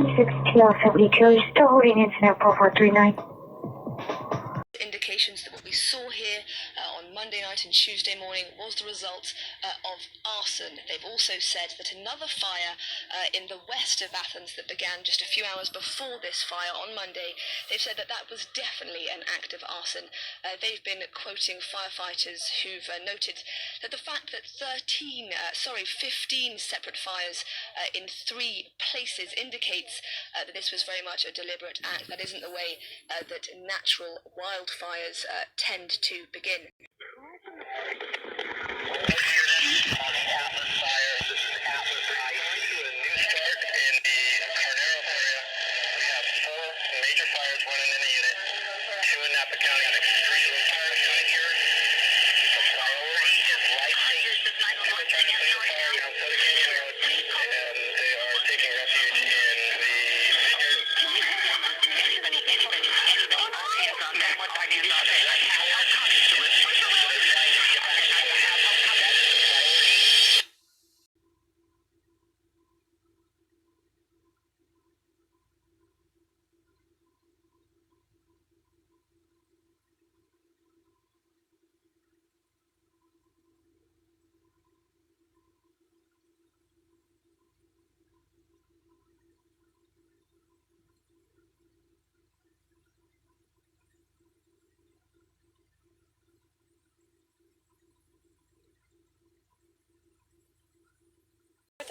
TL72, are you still holding incident 4439? Indications that what we saw here on Monday night and Tuesday morning was the result of arson. They've also said that another fire in the west of Athens that began just a few hours before this fire on Monday, they've said that that was definitely an act of arson. They've been quoting firefighters who've noted that the fact that 15 separate fires in 3 places indicates that this was very much a deliberate act. That isn't the way that natural wildfires tend to begin.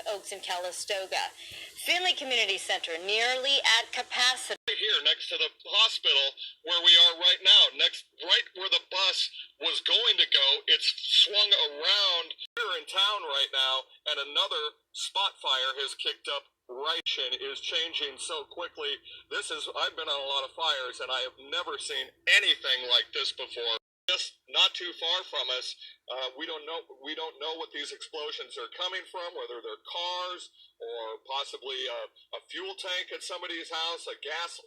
Oaks in Calistoga. Finley Community Center nearly at capacity. Here next to the hospital where we are right now, right where the bus was going to go, it's swung around. We're in town right now, and another spot fire has kicked up. Is changing so quickly. I've been on a lot of fires, and I have never seen anything like this before. Just not too far from us, we don't know what these explosions are coming from, whether they're cars or possibly a fuel tank at somebody's house, a gas,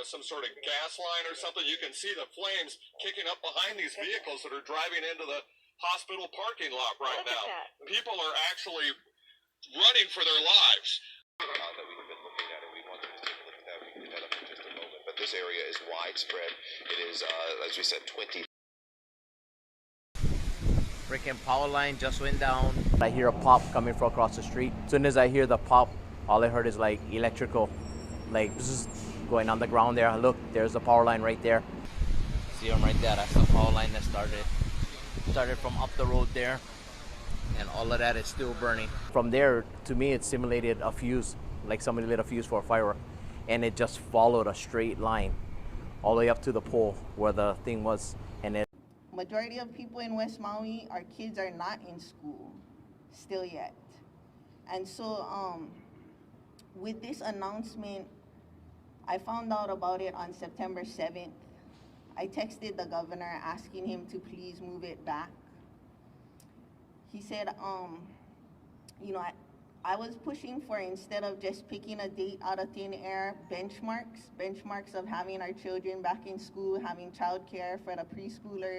some sort of gas line or something. You can see the flames kicking up behind these vehicles that are driving into the hospital parking lot right now. People are actually running for their lives. That we have been looking at, and we wanted to take a look at that. We can do that up in just a moment. But this area is widespread. It is, as we said, 20. Freaking power line just went down. I hear a pop coming from across the street. As soon as I hear the pop, all I heard is like electrical, like bzzz, going on the ground there. Look, there's the power line right there. See them right there. That's the power line that started from up the road there. And all of that is still burning. From there, to me, it simulated a fuse, like somebody lit a fuse for a firework. And it just followed a straight line all the way up to the pole where the thing was. And it. Majority of people in West Maui, our kids are not in school still yet. And so with this announcement, I found out about it on September 7th. I texted the governor asking him to please move it back. He said, I was pushing for, instead of just picking a date out of thin air, benchmarks of having our children back in school, having childcare for the preschoolers.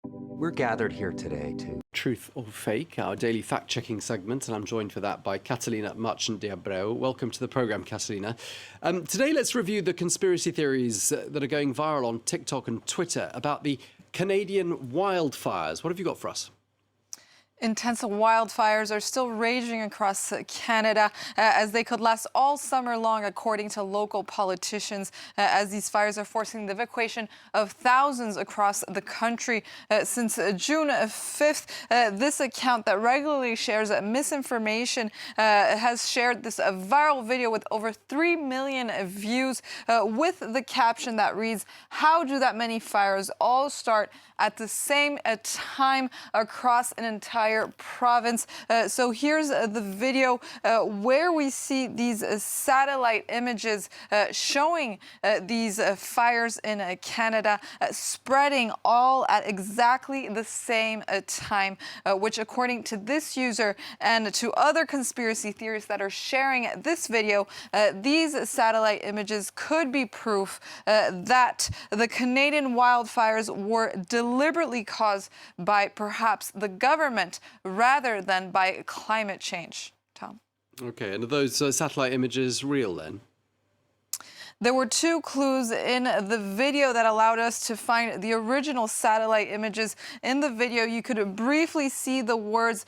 We're gathered here today to Truth or Fake, our daily fact-checking segment, and I'm joined for that by Catalina Marchant de Abreu. Welcome to the programme, Catalina. Today, let's review the conspiracy theories that are going viral on TikTok and Twitter about the Canadian wildfires. What have you got for us? Intense wildfires are still raging across Canada as they could last all summer long, according to local politicians, as these fires are forcing the evacuation of thousands across the country. Since June 5th, this account that regularly shares misinformation has shared this viral video with over 3 million views with the caption that reads, "How do that many fires all start at the same time across an entire province?" So here's the video where we see these satellite images showing these fires in Canada spreading all at exactly the same time, which according to this user and to other conspiracy theorists that are sharing this video, these satellite images could be proof that the Canadian wildfires were deliberately caused by perhaps the government rather than by climate change. Tom? Okay, and are those satellite images real then? There were two clues in the video that allowed us to find the original satellite images. In the video, you could briefly see the words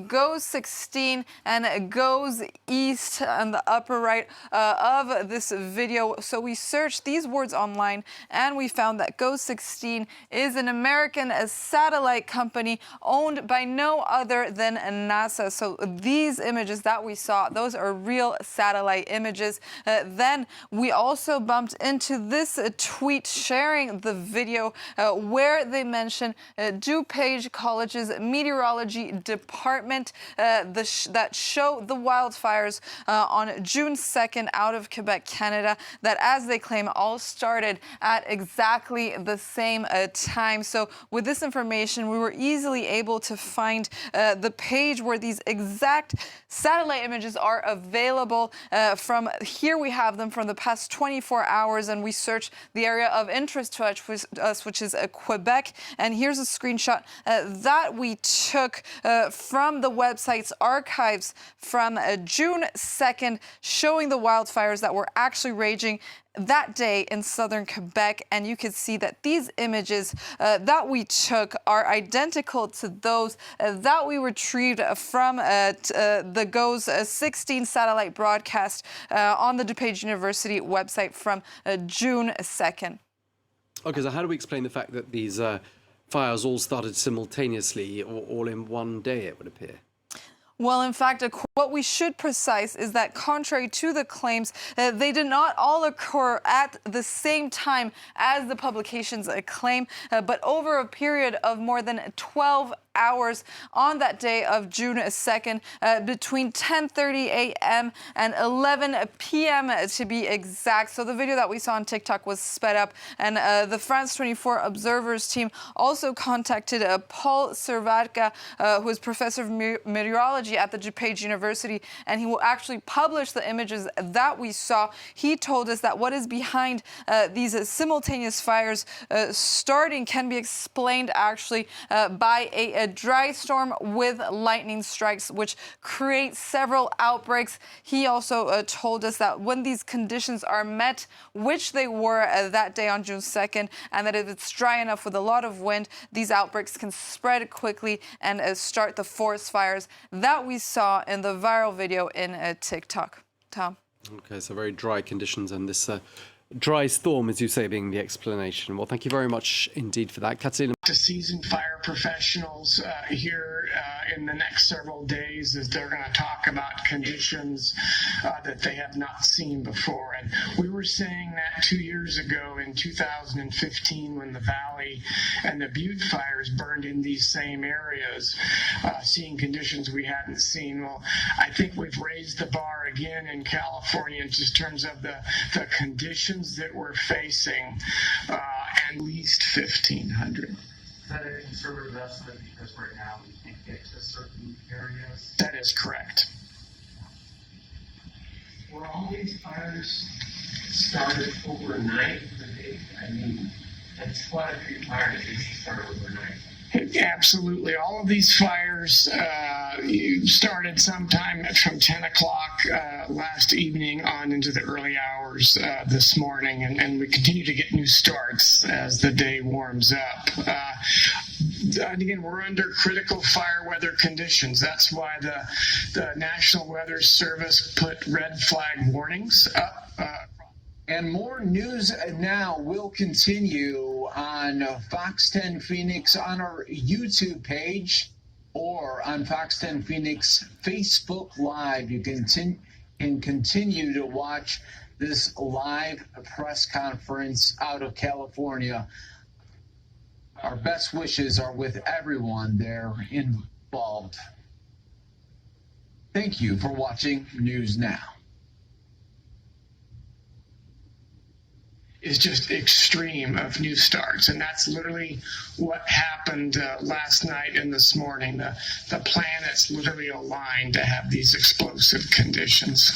GOES 16 and GOES East on the upper right of this video. So we searched these words online and we found that GOES 16 is an American satellite company owned by no other than NASA. So these images that we saw, those are real satellite images. Then we also bumped into this tweet sharing the video where they mention DuPage College's meteorology department that show the wildfires on June 2nd out of Quebec, Canada, that, as they claim, all started at exactly the same time. So with this information, we were easily able to find the page where these exact satellite images are available. From here, we have them from the past 24 hours, and we searched the area of interest to us, which is Quebec. And here's a screenshot that we took from the website's archives from June 2nd, showing the wildfires that were actually raging that day in southern Quebec. And you can see that these images that we took are identical to those that we retrieved from the GOES 16 satellite broadcast on the DuPage University website from June 2nd. Okay, so how do we explain the fact that these fires all started simultaneously or all in one day, it would appear? Well, in fact, what we should precise is that, contrary to the claims, they did not all occur at the same time as the publications claim, but over a period of more than 12 hours on that day of June 2nd, between 10:30 a.m. and 11 p.m. to be exact. So the video that we saw on TikTok was sped up, and the France 24 Observers team also contacted Paul Servatka, who is professor of meteorology at the DuPage University, and he will actually publish the images that we saw. He told us that what is behind these simultaneous fires starting can be explained actually by a dry storm with lightning strikes, which create several outbreaks. He also told us that when these conditions are met, which they were that day on June 2nd, and that if it's dry enough with a lot of wind, these outbreaks can spread quickly and start the forest fires that we saw in the viral video in TikTok. Tom? Okay, so very dry conditions, and this dry storm, as you say, being the explanation. Well, thank you very much indeed for that. Catalina. To seasoned fire professionals here in the next several days, as they're going to talk about conditions that they have not seen before. And we were saying that 2 years ago in 2015, when the Valley and the Butte fires burned in these same areas, seeing conditions we hadn't seen. Well, I think we've raised the bar again in California in just terms of the conditions that we're facing, at least 1,500. Is that a conservative estimate because right now we can't get to certain areas? That is correct. Were all these fires started overnight? I mean, that's quite a few fires that start overnight. Absolutely. All of these fires started sometime from 10 o'clock last evening on into the early hours this morning, and we continue to get new starts as the day warms up. Again, we're under critical fire weather conditions. That's why the National Weather Service put red flag warnings up. And more news now will continue on Fox 10 Phoenix on our YouTube page or on Fox 10 Phoenix Facebook Live. You can continue to watch this live press conference out of California. Our best wishes are with everyone there involved. Thank you for watching News Now. Is just extreme of new starts, and that's literally what happened last night and this morning. The planets literally aligned to have these explosive conditions.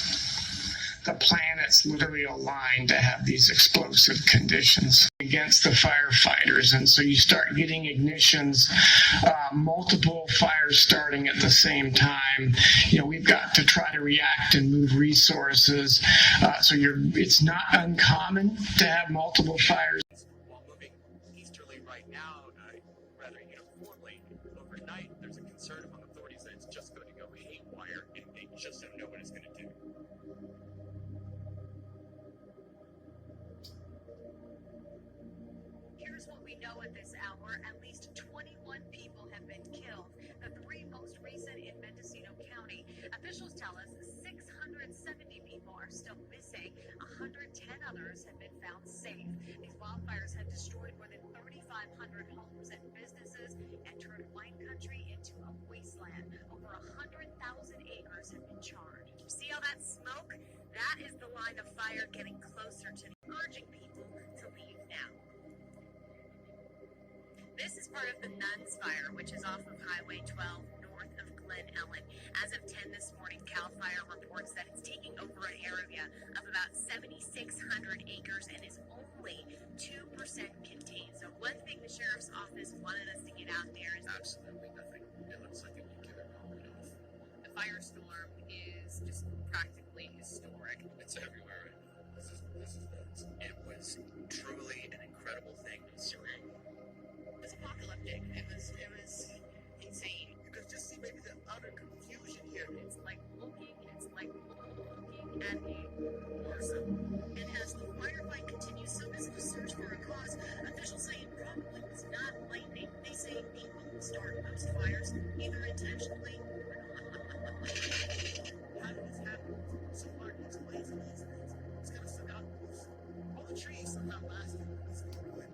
the planets literally aligned to have these explosive conditions against the firefighters. And so you start getting ignitions, multiple fires starting at the same time. We've got to try to react and move resources. It's not uncommon to have multiple fires. While moving easterly right now, rather uniformly, overnight, there's a concern among authorities that it's just going to go haywire, and they just don't know what it's going to do. Here's what we know at this hour. At least 21 people have been killed, the three most recent in Mendocino County. Officials tell us 670 people are still missing. 110 others have been found safe. These wildfires have destroyed more than 3,500 homes and businesses and turned wine country into a wasteland. Over 100,000 acres have been charred. See all that smoke? That is the line of fire getting closer to urging people to leave now. This is part of the Nuns Fire, which is off of Highway 12 north of Glen Ellen. As of 10 this morning, CAL FIRE reports that it's taking over an area of about 7,600 acres and is only 2% contained. So one thing the Sheriff's Office wanted us to get out there is Absolutely nothing. It looks like it will give it all enough. the firestorm is just practically historic. It's everywhere. This is nuts. It was truly an incredible thing and surreal. It was apocalyptic. It was insane. You could just see maybe the utter confusion here. It's like looking at a person. And as the firefight continues, so does the search for a cause. Officials say it probably was not lightning. They say people start most fires either intentionally or not. How did this happen? So far, it's blazing these things. It's kind of forgotten. All the trees somehow lasted. It's good.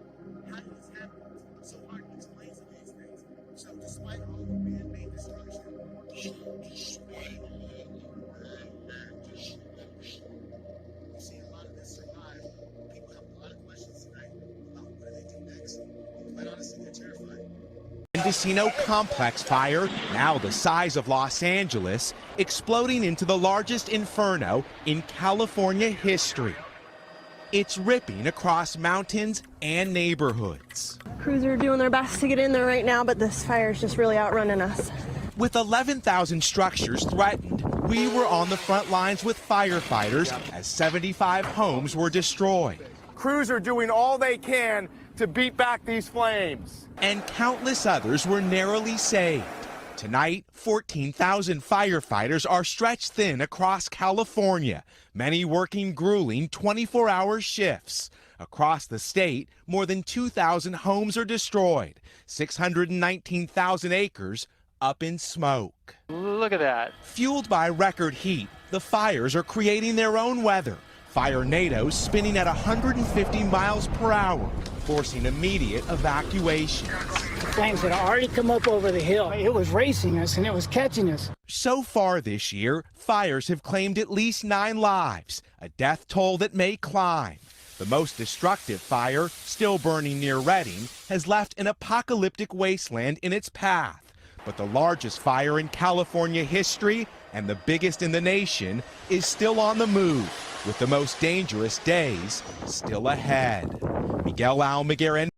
How did this happen? So far, it's blazing these things. So despite all the man-made destruction, you see a lot of this survive. People have a lot of questions tonight about what do they do next. Quite honestly, they're terrified. Mendocino complex fire, now the size of Los Angeles, exploding into the largest inferno in California history. It's ripping across mountains and neighborhoods. Crews are doing their best to get in there right now, but this fire is just really outrunning us. With 11,000 structures threatened, we were on the front lines with firefighters as 75 homes were destroyed. Crews are doing all they can to beat back these flames. And countless others were narrowly saved. Tonight, 14,000 firefighters are stretched thin across California, many working grueling 24-hour shifts. Across the state, more than 2,000 homes are destroyed, 619,000 acres up in smoke. Look at that. Fueled by record heat, the fires are creating their own weather. Firenadoes spinning at 150 miles per hour, forcing immediate evacuation. The flames had already come up over the hill. It was racing us and it was catching us. So far this year, fires have claimed at least 9 lives, a death toll that may climb. The most destructive fire, still burning near Redding, has left an apocalyptic wasteland in its path. But the largest fire in California history, and the biggest in the nation, is still on the move, with the most dangerous days still ahead. Miguel Almaguer,